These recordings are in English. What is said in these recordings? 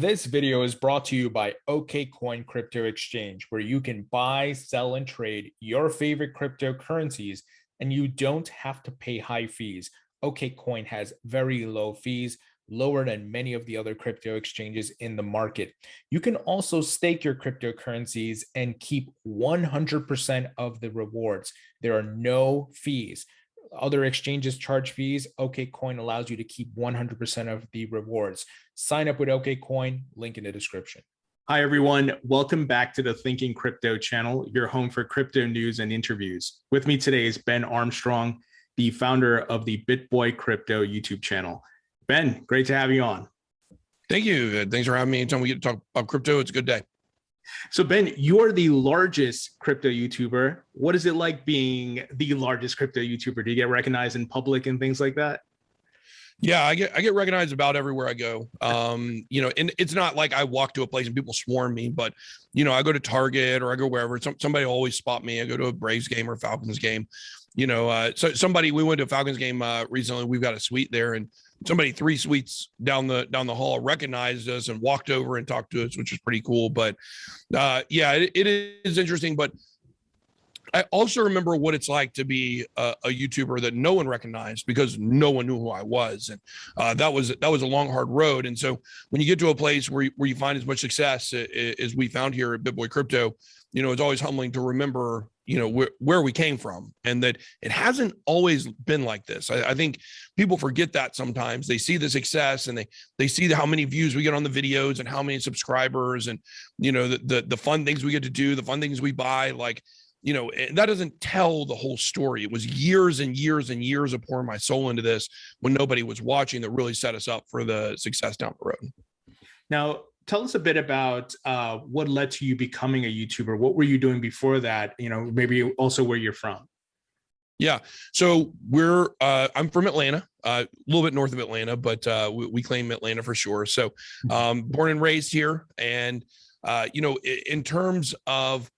This video is brought to you by OKCoin Crypto Exchange, where you can buy, sell, and trade your favorite cryptocurrencies, and you don't have to pay high fees. OKCoin has very low fees, lower than many of the other crypto exchanges in the market. You can also stake your cryptocurrencies and keep 100% of the rewards. There are no fees. Other exchanges charge fees. OKCoin allows you to keep 100% of the rewards. Sign up with OKCoin, link in the description. Hi, everyone. Welcome back to the Thinking Crypto channel, your home for crypto news and interviews. With me today is Ben Armstrong, the founder of the BitBoy Crypto YouTube channel. Ben, great to have you on. Thank you. Thanks for having me. Anytime we get to talk about crypto, it's a good day. So Ben, you are the largest crypto YouTuber. What is it like being the largest crypto YouTuber? Do you get recognized in public and things like that? Yeah, I get recognized about everywhere I go. You know, and it's not like I walk to a place and people swarm me, but you know, I go to Target or I go wherever, somebody will always spot me. I go to a Braves game or Falcons game. You know, so we went to a Falcons game recently. We've got a suite there, and somebody 3 suites down the hall recognized us and walked over and talked to us, which is pretty cool. But yeah, it is interesting. But I also remember what it's like to be a YouTuber that no one recognized because no one knew who I was, and that was a long, hard road. And so when you get to a place where you find as much success as we found here at BitBoy Crypto, you know, it's always humbling to remember, you know, where we came from, and that it hasn't always been like this. I think people forget that sometimes. They see the success and they see how many views we get on the videos and how many subscribers and, you know, the fun things we get to do, the fun things we buy, like, you know, that doesn't tell the whole story. It was years and years and years of pouring my soul into this when nobody was watching that really set us up for the success down the road. Now, tell us a bit about what led to you becoming a YouTuber. What were you doing before that? You know, maybe also where you're from. Yeah, so I'm from Atlanta, a little bit north of Atlanta, but we claim Atlanta for sure. So born and raised here. And, you know, in terms of,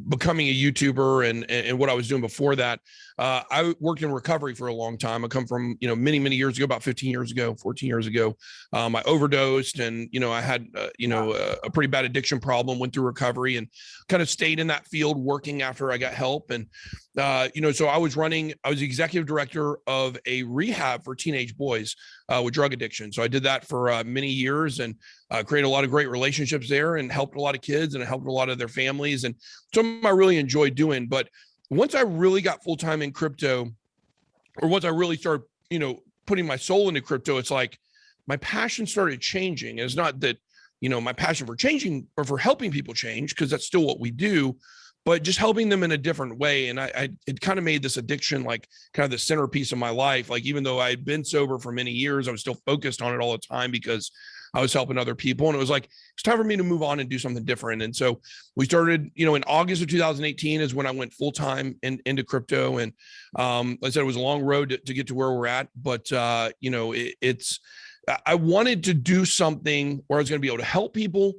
becoming a YouTuber and what I was doing before that, I worked in recovery for a long time. I come from, you know, many years ago, about 15 years ago, 14 years ago. I overdosed and, you know, I had, a pretty bad addiction problem, went through recovery and kind of stayed in that field working after I got help. And, so I was the executive director of a rehab for teenage boys with drug addiction. So I did that for many years and created a lot of great relationships there and helped a lot of kids and helped a lot of their families, and something I really enjoyed doing. But once I really got full-time in crypto, or once I really started, you know, putting my soul into crypto, it's like my passion started changing. And it's not that, you know, my passion for changing or for helping people change, because that's still what we do, but just helping them in a different way. And it kind of made this addiction like kind of the centerpiece of my life. Like, even though I had been sober for many years, I was still focused on it all the time because I was helping other people. And it was like, it's time for me to move on and do something different. And so we started, you know, in August of 2018 is when I went full-time into crypto. And like I said, it was a long road to get to where we're at, but you know, I wanted to do something where I was going to be able to help people.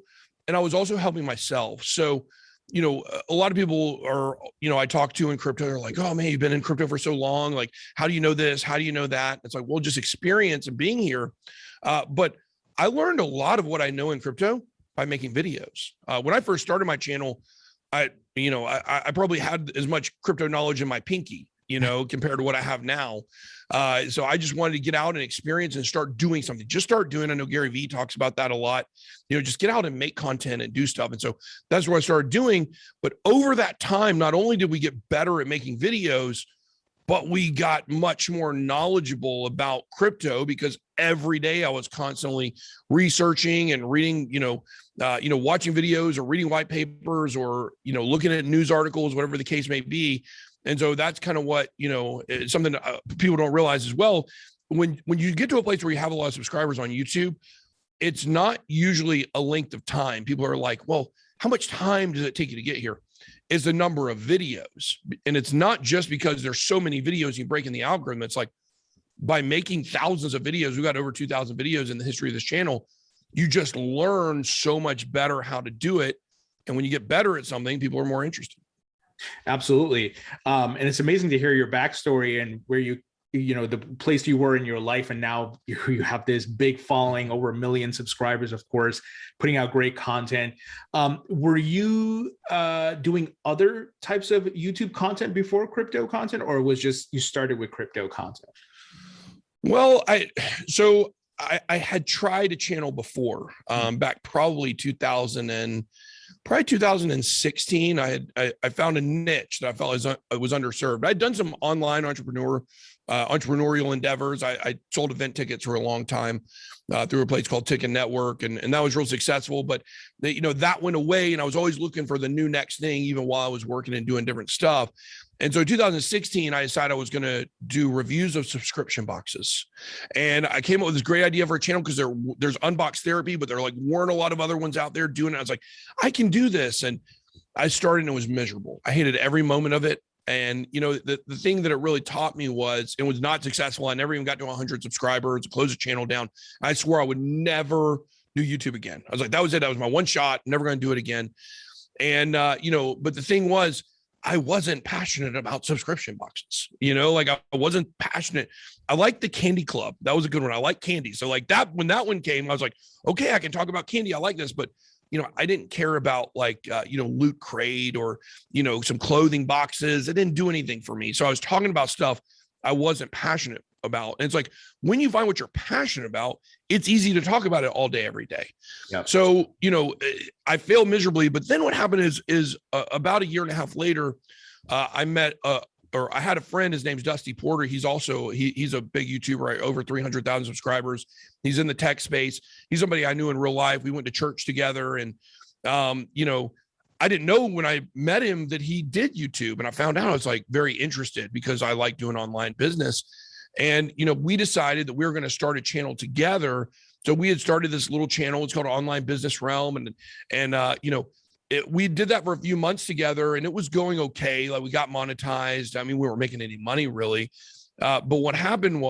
And I was also helping myself. So, you know, a lot of people are, you know, I talk to in crypto, they're like, oh man, you've been in crypto for so long. Like, how do you know this? How do you know that? It's like, well, just experience and being here. But I learned a lot of what I know in crypto by making videos. When I first started my channel, I probably had as much crypto knowledge in my pinky, you know, compared to what I have now. So I just wanted to get out and experience and start doing something. Just start doing. I know Gary Vee talks about that a lot. You know, just get out and make content and do stuff. And so that's what I started doing. But over that time, not only did we get better at making videos, but we got much more knowledgeable about crypto because every day I was constantly researching and reading, watching videos or reading white papers or, you know, looking at news articles, whatever the case may be. And so that's kind of what, you know, it's something people don't realize as well. When you get to a place where you have a lot of subscribers on YouTube, it's not usually a length of time. People are like, well, how much time does it take you to get here? Is the number of videos. And it's not just because there's so many videos you break in the algorithm. It's like by making thousands of videos, we got over 2,000 videos in the history of this channel. You just learn so much better how to do it. And when you get better at something, people are more interested. Absolutely. And it's amazing to hear your backstory and where you the place you were in your life, and now you have this big following, over 1 million subscribers, of course, putting out great content. Were you doing other types of YouTube content before crypto content, or was just you started with crypto content? Well, I had tried a channel before, back probably 2016. I found a niche that I felt was underserved. I'd done some online entrepreneurial endeavors. I sold event tickets for a long time through a place called Ticket Network, and that was real successful. But that went away, and I was always looking for the new next thing, even while I was working and doing different stuff. And so in 2016, I decided I was going to do reviews of subscription boxes. And I came up with this great idea for a channel because there's Unbox Therapy, but there weren't a lot of other ones out there doing it. I was like, I can do this. And I started and it was miserable. I hated every moment of it. And, the thing that it really taught me was it was not successful. I never even got to 100 subscribers, closed the channel down. I swore I would never do YouTube again. I was like, that was it. That was my one shot. Never going to do it again. And, but the thing was, I wasn't passionate about subscription boxes. I wasn't passionate. I liked the Candy Club. That was a good one. I like candy. So like that, when that one came, I was like, okay, I can talk about candy. I like this, but I didn't care about Loot Crate or, some clothing boxes. It didn't do anything for me. So I was talking about stuff I wasn't passionate about. And it's like, when you find what you're passionate about, it's easy to talk about it all day, every day. Yep. So, I failed miserably, but then what happened is about a year and a half later, I met, I had a friend, his name's Dusty Porter. He's also, he's a big YouTuber, right? Over 300,000 subscribers. He's in the tech space. He's somebody I knew in real life. We went to church together, and, I didn't know when I met him that he did YouTube, and I found out I was like very interested because I like doing online business. And, we decided that we were going to start a channel together. So we had started this little channel. It's called Online Business Realm. We did that for a few months together, and it was going okay. Like, we got monetized. I mean, we weren't making any money really. But what happened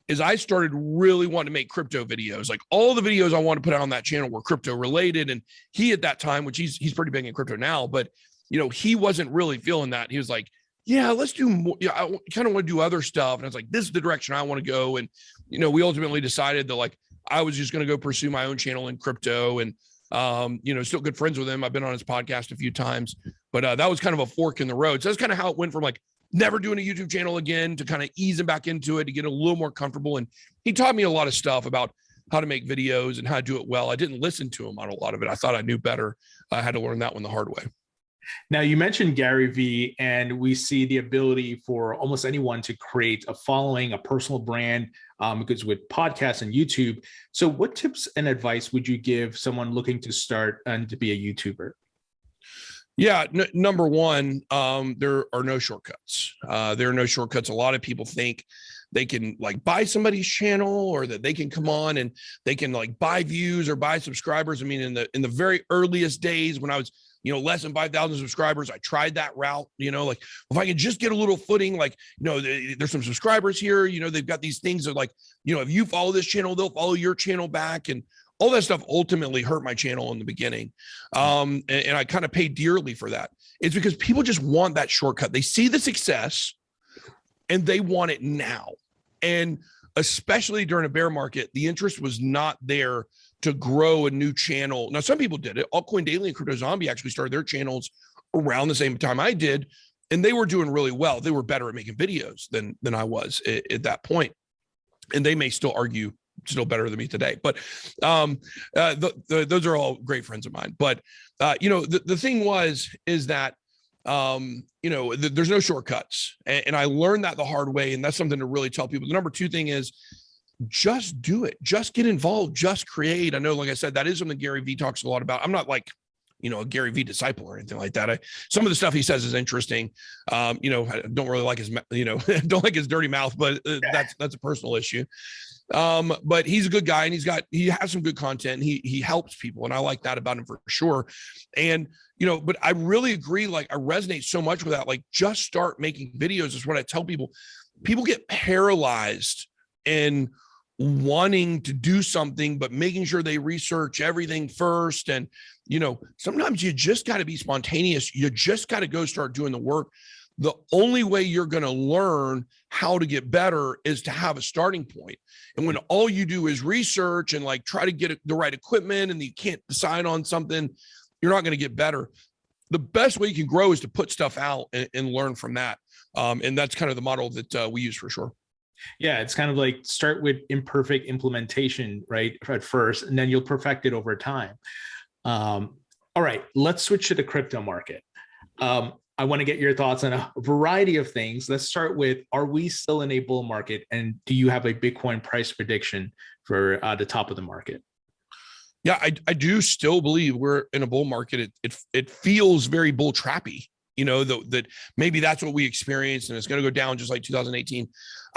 is I started really wanting to make crypto videos. Like, all the videos I wanted to put out on that channel were crypto related. And he, at that time, which he's pretty big in crypto now, but he wasn't really feeling that. He was like, yeah, let's do more. Yeah, I kind of want to do other stuff. And I was like, this is the direction I want to go. And, we ultimately decided that I was just going to go pursue my own channel in crypto, and, still good friends with him. I've been on his podcast a few times, but that was kind of a fork in the road. So that's kind of how it went from never doing a YouTube channel again to kind of easing back into it, to get a little more comfortable. And he taught me a lot of stuff about how to make videos and how to do it well. I didn't listen to him on a lot of it. I thought I knew better. I had to learn that one the hard way. Now, you mentioned Gary Vee, and we see the ability for almost anyone to create a following, a personal brand, because with podcasts and YouTube. So what tips and advice would you give someone looking to start and to be a YouTuber? Yeah, number one, there are no shortcuts. There are no shortcuts. A lot of people think they can buy somebody's channel, or that they can come on and they can buy views or buy subscribers. I mean, in the very earliest days when I was, less than 5,000 subscribers, I tried that route, if I could just get a little footing, there's some subscribers here, they've got these things that if you follow this channel, they'll follow your channel back. And all that stuff ultimately hurt my channel in the beginning. And I kind of paid dearly for that. It's because people just want that shortcut. They see the success and they want it now. And especially during a bear market, the interest was not there to grow a new channel. Now, some people did it. Altcoin Daily and Crypto Zombie actually started their channels around the same time I did, and they were doing really well. They were better at making videos than I was at that point. And they may still argue still better than me today, but those are all great friends of mine. But the thing is that there's no shortcuts, and I learned that the hard way, and that's something to really tell people. The number two thing is just do it, just get involved, just create. I know, like I said, that is something Gary Vee talks a lot about. I'm not a Gary Vee disciple or anything like that. Some of the stuff he says is interesting. I don't really like his, don't like his dirty mouth, but that's a personal issue. But he's a good guy, and he has some good content. He helps people, and I like that about him for sure. And, but I really agree. I resonate so much with that. Just start making videos is what I tell people. People get paralyzed in wanting to do something, but making sure they research everything first. And, sometimes you just got to be spontaneous. You just got to go start doing the work. The only way you're going to learn how to get better is to have a starting point. And when all you do is research and like try to get the right equipment and you can't decide on something, you're not going to get better. The best way you can grow is to put stuff out and learn from that. And that's kind of the model that we use for sure. Yeah, it's kind of like start with imperfect implementation, right, at first, and then you'll perfect it over time. All right, let's switch to the crypto market. I want to get your thoughts on a variety of things. Let's start with, are we still in a bull market? And do you have a Bitcoin price prediction for the top of the market? Yeah, I do still believe we're in a bull market. It feels very bull trappy, that maybe that's what we experienced and it's going to go down just like 2018.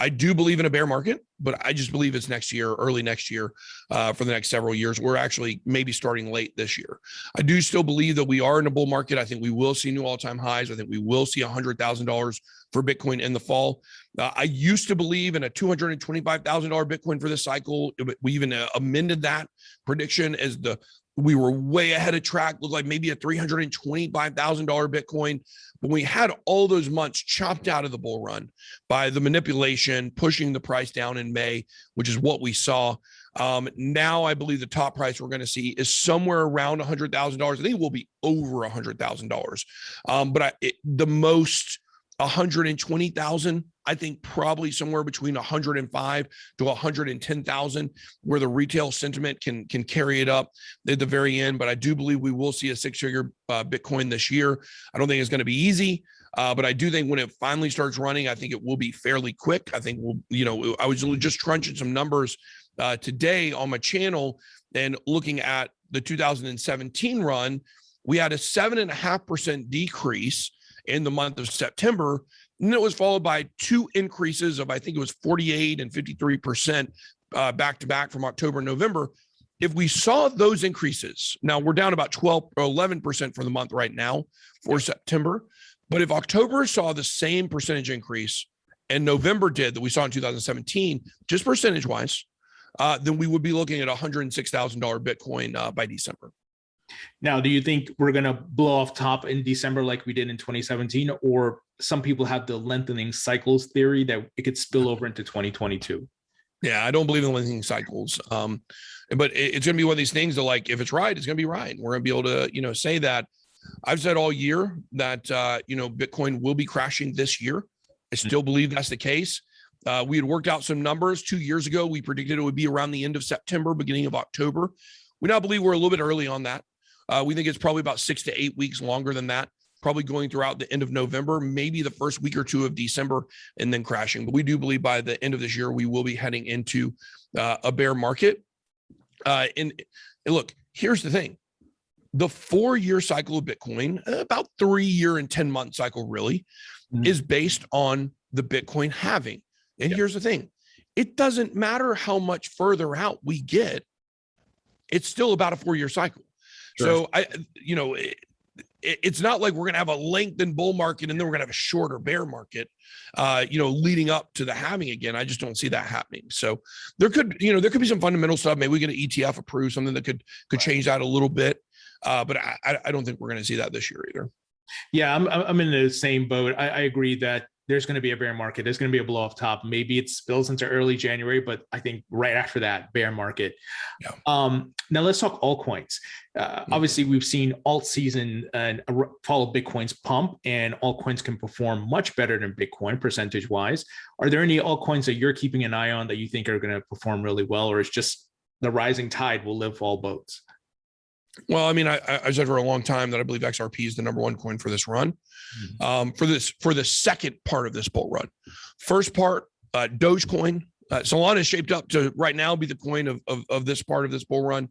I do believe in a bear market, but I just believe it's next year, early next year, for the next several years. We're actually maybe starting late this year. I do still believe that we are in a bull market. I think we will see new all-time highs. I think we will see $100,000 for Bitcoin in the fall. I used to believe in a $225,000 Bitcoin for this cycle. We even amended that prediction as we were way ahead of track, looked like maybe a $325,000 Bitcoin. But we had all those months chopped out of the bull run by the manipulation, pushing the price down in May, which is what we saw. Now I believe the top price we're going to see is somewhere around $100,000. I think it will be over $100,000. But the most 120,000, I think probably somewhere between 105 to 110,000, where the retail sentiment can carry it up at the very end. But I do believe we will see a six-figure Bitcoin this year. I don't think it's going to be easy, but I do think when it finally starts running, I think it will be fairly quick. I think I was just crunching some numbers today on my channel and looking at the 2017 run, we had a 7.5% decrease in the month of September. And it was followed by two increases of, I think it was 48 and 53% back to back from October and November. If we saw those increases, now we're down about 12 or 11% for the month right now for September. But if October saw the same percentage increase and November did that we saw in 2017, just percentage wise, then we would be looking at $106,000 Bitcoin by December. Now, do you think we're going to blow off top in December like we did in 2017? Or some people have the lengthening cycles theory that it could spill over into 2022? Yeah, I don't believe in lengthening cycles. But it's going to be one of these things that, like, if it's right, it's going to be right. We're going to be able to, say that. I've said all year that, Bitcoin will be crashing this year. I still believe that's the case. We had worked out some numbers 2 years ago. We predicted it would be around the end of September, beginning of October. We now believe we're a little bit early on that. We think it's probably about 6 to 8 weeks longer than that, probably going throughout the end of November, maybe the first week or two of December, and then crashing. But we do believe by the end of this year, we will be heading into a bear market. And look, here's the thing. The 4-year cycle of Bitcoin, about 3-year and 10-month cycle really, is based on the Bitcoin halving. And here's the thing. It doesn't matter how much further out we get. It's still about a 4-year cycle. Sure. So it's not like we're going to have a lengthened bull market and then we're going to have a shorter bear market, leading up to the halving again. I just don't see that happening. So there could be some fundamental stuff. Maybe we get an ETF approved, something that could change that a little bit. But I don't think we're going to see that this year either. Yeah, I'm in the same boat. I agree that there's going to be a bear market. There's going to be a blow off top. Maybe it spills into early January, but I think right after that, bear market. Yeah. Now let's talk altcoins. Obviously, we've seen alt season and follow Bitcoin's pump, and altcoins can perform much better than Bitcoin percentage wise. Are there any altcoins that you're keeping an eye on that you think are going to perform really well, or is just the rising tide will lift all boats? Well, I mean, I said for a long time that I believe XRP is the number one coin for this run. For the second part of this bull run. First part, Dogecoin. Solana is shaped up to right now be the coin of this part of this bull run.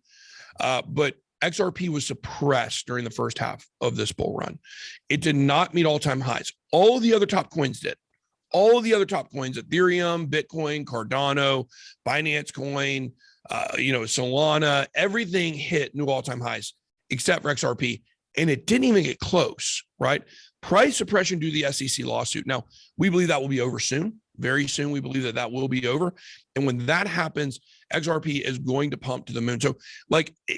But XRP was suppressed during the first half of this bull run. It did not meet all-time highs. All the other top coins did. All the other top coins, Ethereum, Bitcoin, Cardano, Binance Coin, Solana, everything hit new all-time highs except for XRP, and it didn't even get close, right? Price suppression due to the SEC lawsuit. Now, we believe that will be over soon. Very soon, we believe that will be over. And when that happens, XRP is going to pump to the moon. So,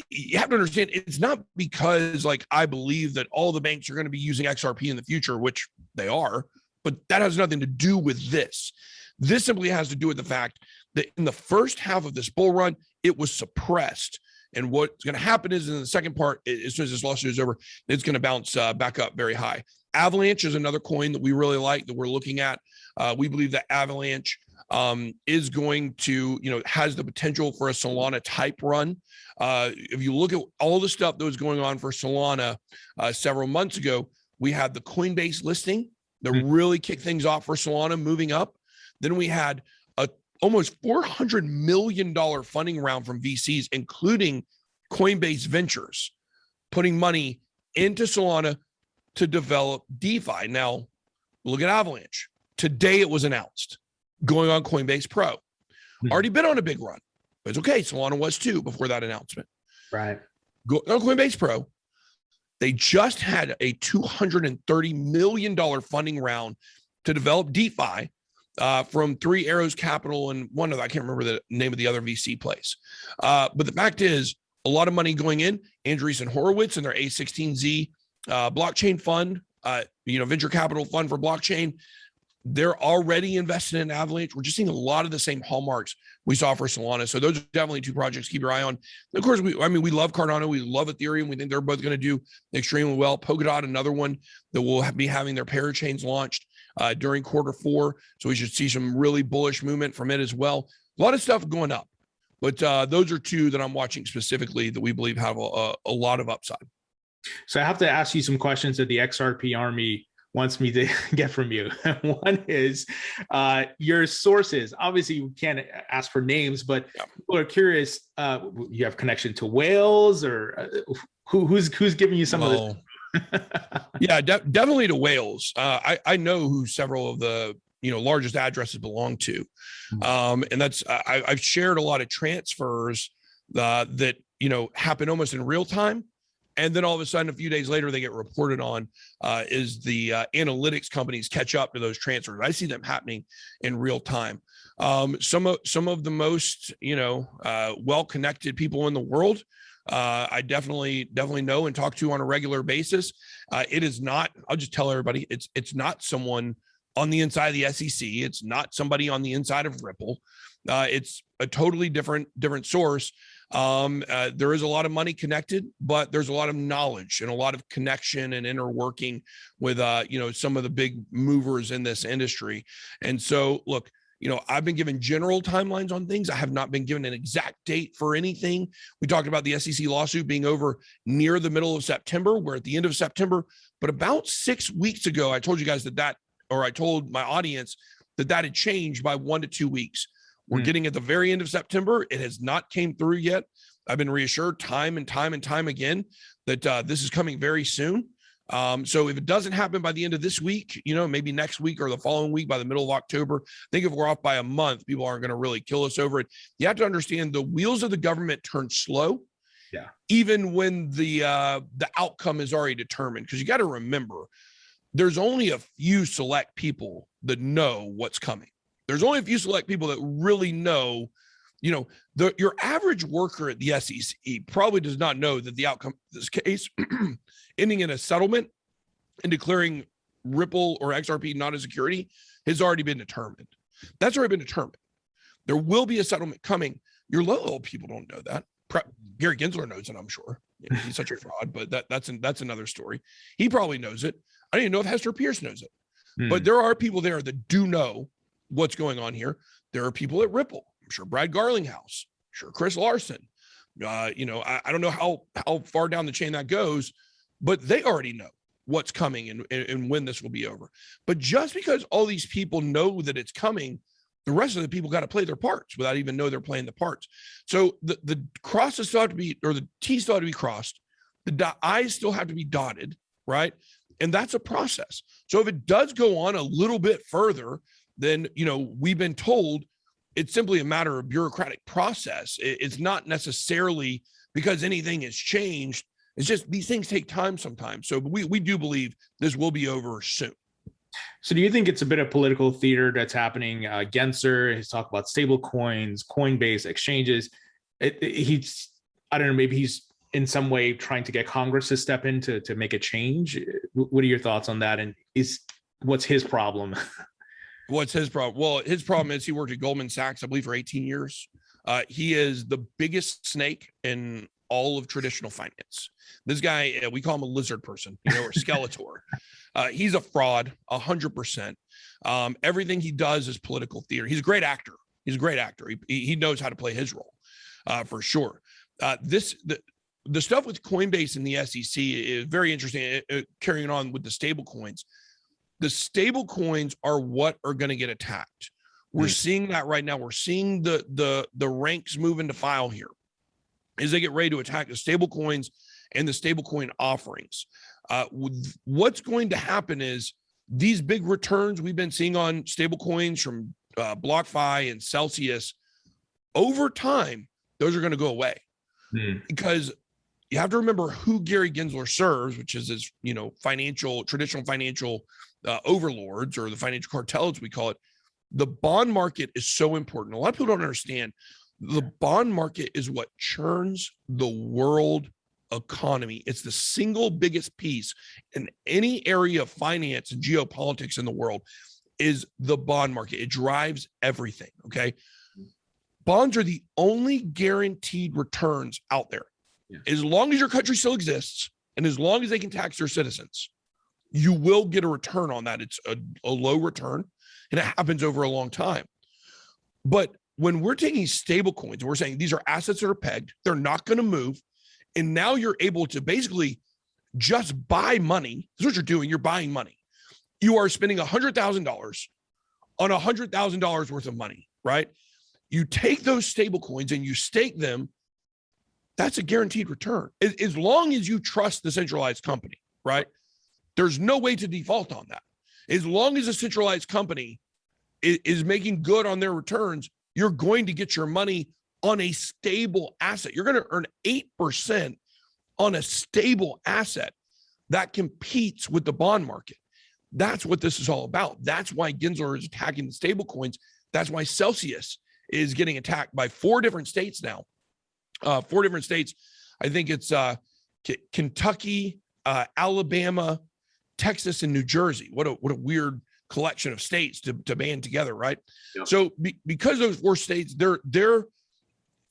you have to understand, it's not because, I believe that all the banks are going to be using XRP in the future, which they are. but that has nothing to do with this. This simply has to do with the fact that in the first half of this bull run, it was suppressed. And what's going to happen is in the second part, as soon as this lawsuit is over, it's going to bounce back up very high. Avalanche is another coin that we really like that we're looking at. We believe that Avalanche is going to, has the potential for a Solana type run. If you look at all the stuff that was going on for Solana several months ago, we had the Coinbase listing that really kicked things off for Solana moving up. Then we had a almost $400 million funding round from VCs, including Coinbase Ventures, putting money into Solana to develop DeFi. Now, look at Avalanche. Today it was announced, going on Coinbase Pro. Already been on a big run, but it's okay. Solana was too before that announcement. Right. Go on Coinbase Pro. They just had a $230 million funding round to develop DeFi from Three Arrows Capital and one other, I can't remember the name of the other VC place. But the fact is, a lot of money going in. Andreessen Horowitz and their A16Z blockchain fund, venture capital fund for blockchain. They're already invested in Avalanche. We're just seeing a lot of the same hallmarks we saw for Solana. So those are definitely two projects to keep your eye on. And of course, we love Cardano. We love Ethereum. We think they're both going to do extremely well. Polkadot, another one that will be having their parachains launched during Q4. So we should see some really bullish movement from it as well. A lot of stuff going up. But those are two that I'm watching specifically that we believe have a lot of upside. So I have to ask you some questions that the XRP Army wants me to get from you. One is your sources. Obviously, you can't ask for names, but people are curious. You have connection to whales, or who's giving you some of this? Yeah, definitely to whales. I know who several of the largest addresses belong to, and that's I've shared a lot of transfers that happen almost in real time. And then all of a sudden, a few days later, they get reported on as the analytics companies catch up to those transfers. I see them happening in real time. Some of the most well-connected people in the world, I definitely know and talk to on a regular basis. It is not. I'll just tell everybody, it's not someone on the inside of the SEC. It's not somebody on the inside of Ripple. It's a totally different source. There is a lot of money connected, but there's a lot of knowledge and a lot of connection and inner working with, some of the big movers in this industry. And so, look, I've been given general timelines on things. I have not been given an exact date for anything. We talked about the SEC lawsuit being over near the middle of September. We're at the end of September, but about 6 weeks ago, I told you guys I told my audience that had changed by 1 to 2 weeks. We're getting at the very end of September. It has not came through yet. I've been reassured time and time again that this is coming very soon. So if it doesn't happen by the end of this week, maybe next week or the following week by the middle of October, I think if we're off by a month, people aren't going to really kill us over it. You have to understand the wheels of the government turn slow. Yeah. Even when the outcome is already determined, because you got to remember, there's only a few select people that know what's coming. There's only a few select people that really know, your average worker at the SEC probably does not know that the outcome of this case ending in a settlement and declaring Ripple or XRP not a security has already been determined. That's already been determined. There will be a settlement coming. Your low people don't know that. Gary Gensler knows it, I'm sure. He's such a fraud, but that's another story. He probably knows it. I don't even know if Hester Pierce knows it. But there are people there that do know what's going on here. There are people at Ripple. I'm sure Brad Garlinghouse, I'm sure Chris Larson. I don't know how far down the chain that goes, but they already know what's coming and when this will be over. But just because all these people know that it's coming, the rest of the people got to play their parts without even know they're playing the parts. So the crosses still have to be, or the T's still have to be crossed. The I's still have to be dotted, right? And that's a process. So if it does go on a little bit further, then, we've been told it's simply a matter of bureaucratic process. It's not necessarily because anything has changed. It's just these things take time sometimes. So we do believe this will be over soon. So do you think it's a bit of political theater that's happening? Gensler has talked about stable coins, Coinbase, exchanges. I don't know, maybe he's in some way trying to get Congress to step in to make a change. What are your thoughts on that? And what's his problem? What's his problem? Well, his problem is he worked at Goldman Sachs, I believe, for 18 years. He is the biggest snake in all of traditional finance. This guy, we call him a lizard person, or Skeletor. He's a fraud, 100%. Everything he does is political theater. He's a great actor. He knows how to play his role, for sure. The stuff with Coinbase and the SEC is very interesting. Carrying on with the stable coins. The stable coins are what are going to get attacked. We're seeing that right now. We're seeing the ranks move into file here as they get ready to attack the stable coins and the stable coin offerings. What's going to happen is these big returns we've been seeing on stable coins from BlockFi and Celsius, over time, those are going to go away because you have to remember who Gary Gensler serves, which is his, traditional financial overlords, or the financial cartel, as we call it. The bond market is so important. A lot of people don't understand the bond market is what churns the world economy. It's the single biggest piece in any area of finance and geopolitics in the world is the bond market. It drives everything. Okay. Bonds are the only guaranteed returns out there. Yeah. As long as your country still exists and as long as they can tax their citizens, you will get a return on that. It's a low return and it happens over a long time. But when we're taking stable coins, we're saying these are assets that are pegged, they're not going to move. And now you're able to basically just buy money. This is what you're doing. You're buying money. You are spending $100,000 on $100,000 worth of money, right? You take those stable coins and you stake them. That's a guaranteed return. As long as you trust the centralized company, right? There's no way to default on that. As long as a centralized company is making good on their returns, you're going to get your money on a stable asset. You're going to earn 8% on a stable asset that competes with the bond market. That's what this is all about. That's why Gensler is attacking the stable coins. That's why Celsius is getting attacked by 4 different states now. 4 different states. I think it's Kentucky, Alabama, Texas, and New Jersey. What a weird collection of states to band together, right? Yeah. So because those 4 states, they're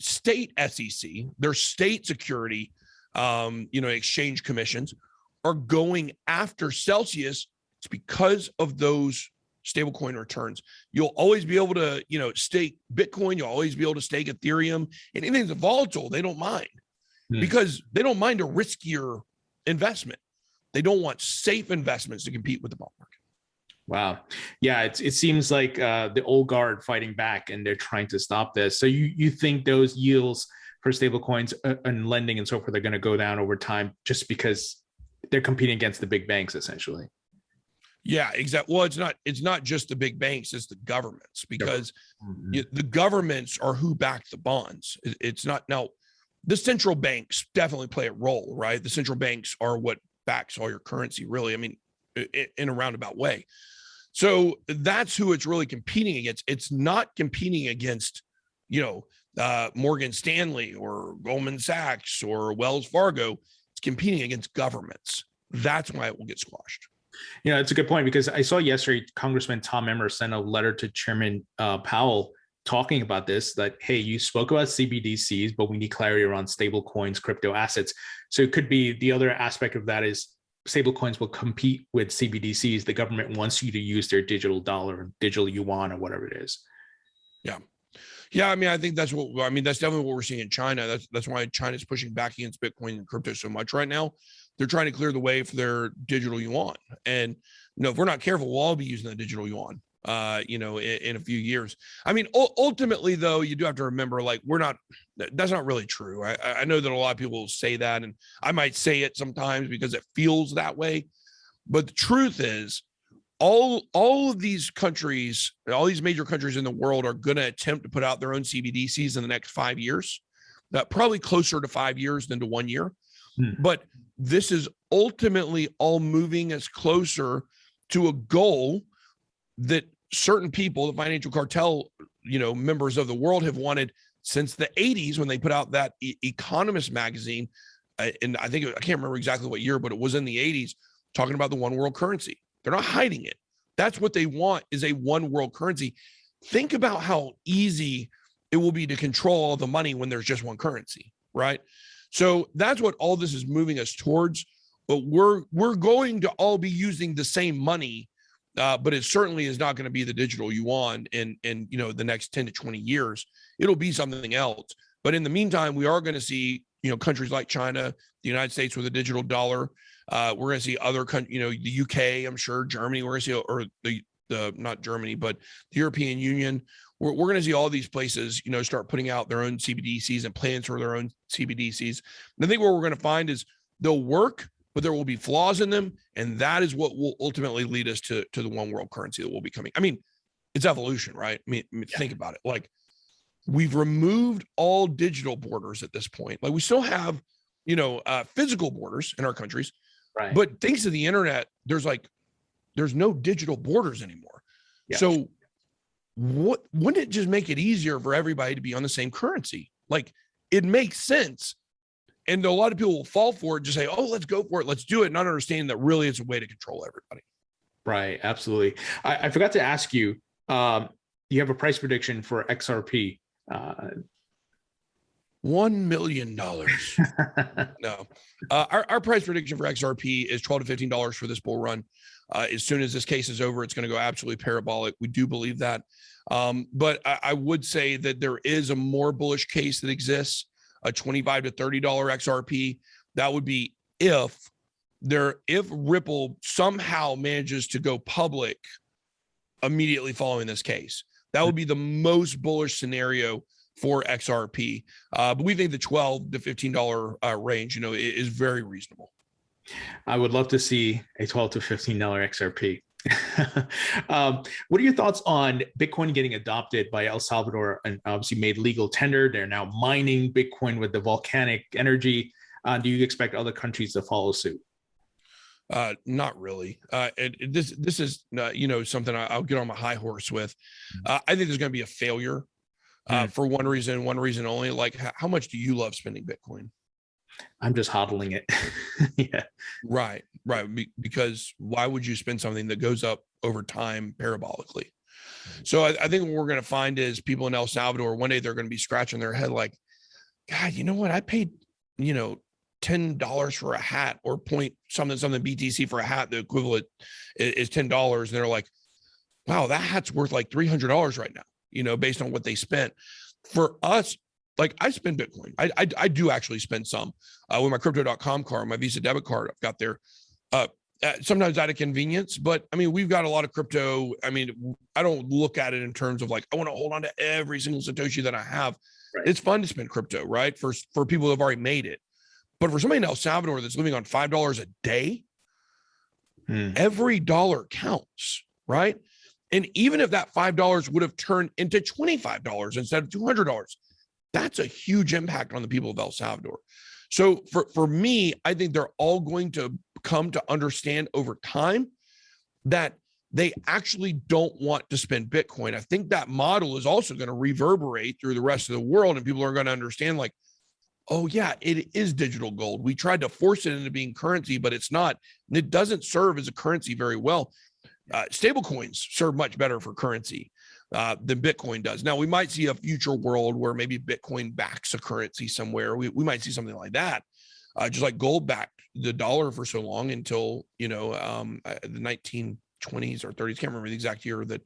state SEC, their state security, exchange commissions are going after Celsius. It's because of those stablecoin returns. You'll always be able to, stake Bitcoin. You'll always be able to stake Ethereum, and anything that's volatile, they don't mind because they don't mind a riskier investment. They don't want safe investments to compete with the bond market. Wow. Yeah, it seems like the old guard fighting back, and they're trying to stop this. So you think those yields for stablecoins and lending and so forth are going to go down over time just because they're competing against the big banks, essentially? Yeah, exactly. Well, it's not just the big banks, it's the governments, because the governments are who back the bonds. It's not. Now, the central banks definitely play a role, right? The central banks are what backs all your currency, really. I mean, in a roundabout way. So that's who it's really competing against. It's not competing against, Morgan Stanley or Goldman Sachs or Wells Fargo. It's competing against governments. That's why it will get squashed. It's a good point, because I saw yesterday Congressman Tom Emmer sent a letter to Chairman Powell talking about this, that, hey, you spoke about CBDCs, but we need clarity around stable coins, crypto assets. So it could be the other aspect of that is stable coins will compete with CBDCs. The government wants you to use their digital dollar, digital yuan, or whatever it is. Yeah. Yeah. I mean, I think that's definitely what we're seeing in China. That's why China's pushing back against Bitcoin and crypto so much right now. They're trying to clear the way for their digital yuan. And, if we're not careful, we'll all be using the digital yuan, in a few years. I mean, ultimately, though, you do have to remember, that's not really true. I know that a lot of people say that, and I might say it sometimes because it feels that way. But the truth is, all of these countries, all these major countries in the world are going to attempt to put out their own CBDCs in the next 5 years, probably closer to 5 years than to 1 year. But this is ultimately all moving us closer to a goal that certain people, the financial cartel, members of the world, have wanted since the 80s, when they put out that Economist magazine. And I can't remember exactly what year, but it was in the 80s, talking about the one world currency. They're not hiding it. That's what they want, is a one world currency. Think about how easy it will be to control all the money when there's just one currency, right? So that's what all this is moving us towards. But we're going to all be using the same money, but it certainly is not going to be the digital yuan in the next 10 to 20 years. It'll be something else. But in the meantime, we are going to see countries like China, the United States with a digital dollar. We're going to see other countries, the UK, I'm sure, Germany. We're going to see, or the not Germany, but the European Union. We're going to see all these places, start putting out their own CBDCs and plans for their own CBDCs. And I think what we're going to find is they'll work, but there will be flaws in them. And that is what will ultimately lead us to the one world currency that will be coming. I mean, it's evolution, right? I mean, think about it. Like, we've removed all digital borders at this point. Like, we still have, physical borders in our countries, right? But thanks to the internet, there's no digital borders anymore. Yeah. So wouldn't it just make it easier for everybody to be on the same currency? Like, it makes sense. And a lot of people will fall for it, just say, oh, let's go for it. Let's do it. Not understanding that really it's a way to control everybody. Right. Absolutely. I forgot to ask you, you have a price prediction for XRP. $1 million. No, our price prediction for XRP is $12 to $15 for this bull run. As soon as this case is over, it's going to go absolutely parabolic. We do believe that. But I would say that there is a more bullish case that exists, a $25 to $30 XRP. That would be if Ripple somehow manages to go public immediately following this case. That would be the most bullish scenario for XRP. But we think the $12 to $15 range, is very reasonable. I would love to see a $12 to $15 XRP. What are your thoughts on Bitcoin getting adopted by El Salvador and obviously made legal tender? They're now mining Bitcoin with the volcanic energy. Do you expect other countries to follow suit? Not really. This is something I'll get on my high horse with. I think there's going to be a failure for one reason only. Like, how much do you love spending Bitcoin? I'm just hodling it. Yeah. Right. Because why would you spend something that goes up over time parabolically? So I think what we're going to find is people in El Salvador, one day they're going to be scratching their head like, God, you know what? I paid, $10 for a hat, or point something BTC for a hat. The equivalent is $10. And they're like, wow, that hat's worth like $300 right now, based on what they spent. For us, like, I spend Bitcoin. I do actually spend some with my crypto.com card, my Visa debit card I've got there. Sometimes out of convenience, but I mean, we've got a lot of crypto. I mean, I don't look at it in terms of like, I want to hold on to every single Satoshi that I have. Right. It's fun to spend crypto, right? For people who have already made it. But for somebody in El Salvador that's living on $5 a day, every dollar counts, right? And even if that $5 would have turned into $25 instead of $200, that's a huge impact on the people of El Salvador. So for me, I think they're all going to come to understand over time that they actually don't want to spend Bitcoin. I think that model is also going to reverberate through the rest of the world, and people are going to understand, like, oh yeah, it is digital gold. We tried to force it into being currency, but it's not. And it doesn't serve as a currency very well. Stablecoins serve much better for currency than Bitcoin does. Now, we might see a future world where maybe Bitcoin backs a currency somewhere. We might see something like that, just like gold backed the dollar for so long until, the 1920s or 30s. Can't remember the exact year that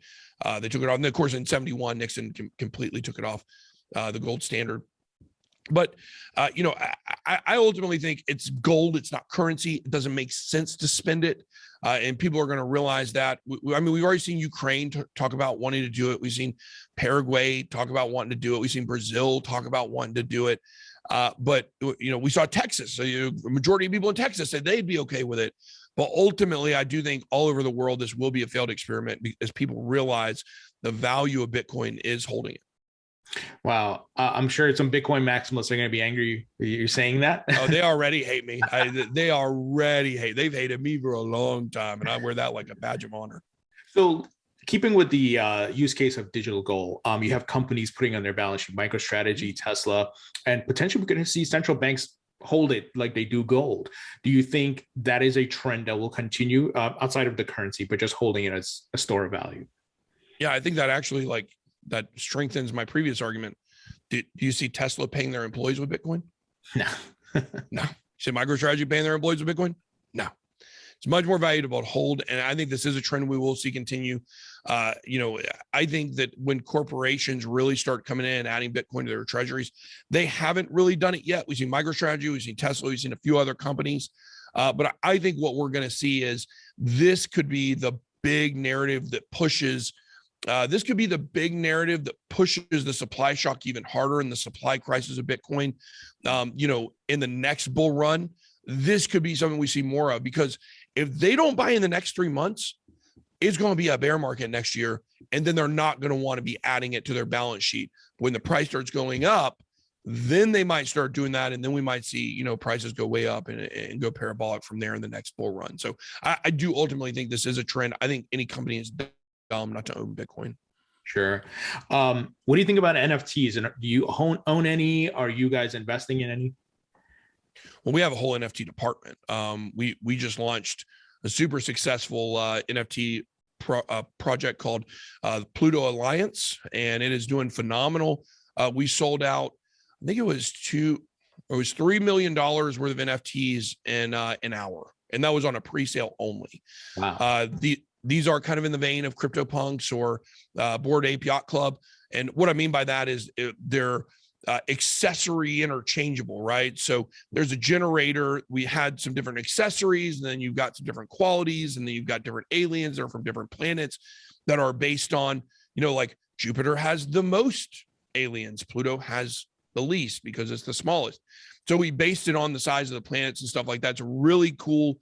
they took it off. And of course, in 71, Nixon completely took it off, the gold standard. But, I ultimately think it's gold. It's not currency. It doesn't make sense to spend it. And people are going to realize that. I mean, we've already seen Ukraine talk about wanting to do it. We've seen Paraguay talk about wanting to do it. We've seen Brazil talk about wanting to do it. But, we saw Texas. So the majority of people in Texas said they'd be okay with it. But ultimately, I do think all over the world, this will be a failed experiment as people realize the value of Bitcoin is holding it. Wow. I'm sure some Bitcoin maximalists are going to be angry you're saying that. Oh, they already hate me. They've hated me for a long time, and I wear that like a badge of honor. So keeping with the use case of digital gold, you have companies putting on their balance sheet, MicroStrategy, Tesla, and potentially we're going to see central banks hold it like they do gold. Do you think that is a trend that will continue outside of the currency, but just holding it as a store of value? Yeah, I think that actually that strengthens my previous argument. Do you see Tesla paying their employees with Bitcoin? No. No. See MicroStrategy paying their employees with Bitcoin? No. It's much more valuable to hold. And I think this is a trend we will see continue. I think that when corporations really start coming in and adding Bitcoin to their treasuries, they haven't really done it yet. We've seen MicroStrategy, we've seen Tesla, we've seen a few other companies. But I think what we're going to see is this could be the big narrative that pushes the supply shock even harder in the supply crisis of Bitcoin. In the next bull run, this could be something we see more of, because if they don't buy in the next 3 months, it's going to be a bear market next year. And then they're not going to want to be adding it to their balance sheet. When the price starts going up, then they might start doing that. And then we might see, prices go way up and go parabolic from there in the next bull run. So I do ultimately think this is a trend. I think any company is dumb not to own Bitcoin. Sure. What do you think about NFTs? And do you own any? Are you guys investing in any? Well, we have a whole NFT department. We just launched a super successful NFT project called Pluto Alliance, and it is doing phenomenal. We sold out, I think it was $3 million worth of NFTs in an hour, and that was on a pre-sale only. Wow. These are kind of in the vein of CryptoPunks or Bored Ape Yacht Club, and what I mean by that is they're accessory interchangeable, right? So there's a generator. We had some different accessories, and then you've got some different qualities, and then you've got different aliens that are from different planets that are based on, like Jupiter has the most aliens, Pluto has the least because it's the smallest. So we based it on the size of the planets and stuff like that. It's a really cool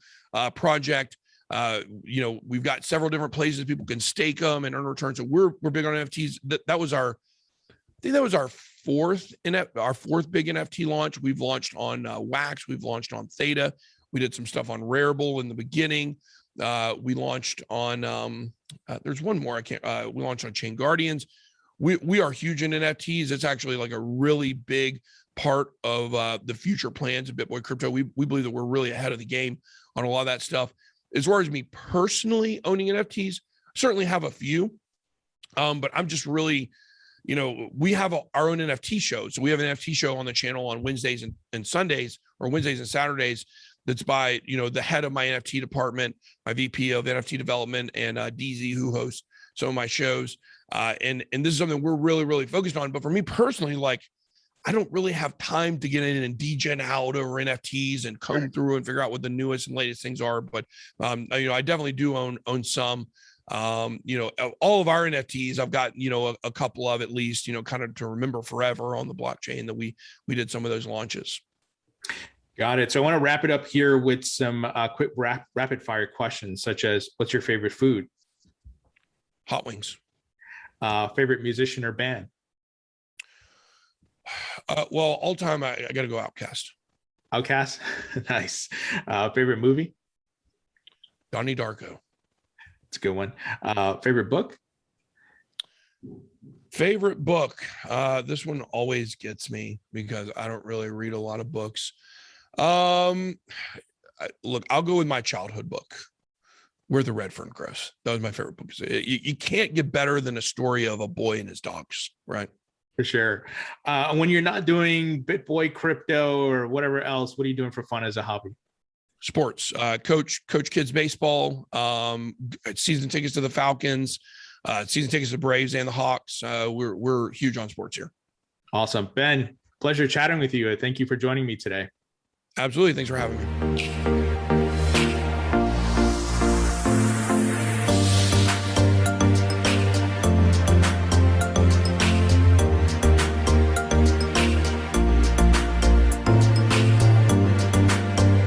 project. We've got several different places people can stake them and earn returns. So we're big on NFTs. That was our fourth big NFT launch. We've launched on Wax. We've launched on Theta. We did some stuff on Rarible in the beginning. We launched on there's one more. We launched on Chain Guardians. We are huge in NFTs. It's actually like a really big part of the future plans of BitBoy Crypto. We believe that we're really ahead of the game on a lot of that stuff. As far as me personally owning NFTs, certainly have a few, but I'm just really, we have our own NFT show. So we have an NFT show on the channel on Wednesdays and Sundays, or Wednesdays and Saturdays. That's by, the head of my NFT department, my VP of NFT development, and DZ, who hosts some of my shows. And this is something we're really, really focused on. But for me personally, I don't really have time to get in and degen out over NFTs and comb through and figure out what the newest and latest things are. But, I definitely do own some. All of our NFTs, I've got, a couple of at least, kind of to remember forever on the blockchain that we did some of those launches. Got it. So I want to wrap it up here with some quick rapid fire questions, such as, what's your favorite food? Hot wings. Favorite musician or band? Well, all time, I got to go Outkast. Outkast? Nice. Favorite movie? Donnie Darko. It's a good one. Favorite book? Favorite book. This one always gets me because I don't really read a lot of books. Look, I'll go with my childhood book, Where the Red Fern Grows. That was my favorite book. You can't get better than a story of a boy and his dogs, right? For sure. When you're not doing BitBoy Crypto or whatever else, what are you doing for fun as a hobby? Sports. Coach kids baseball. Season tickets to the Falcons. Season tickets to the Braves and the Hawks. We're huge on sports here. Awesome. Ben, pleasure chatting with you. Thank you for joining me today. Absolutely. Thanks for having me.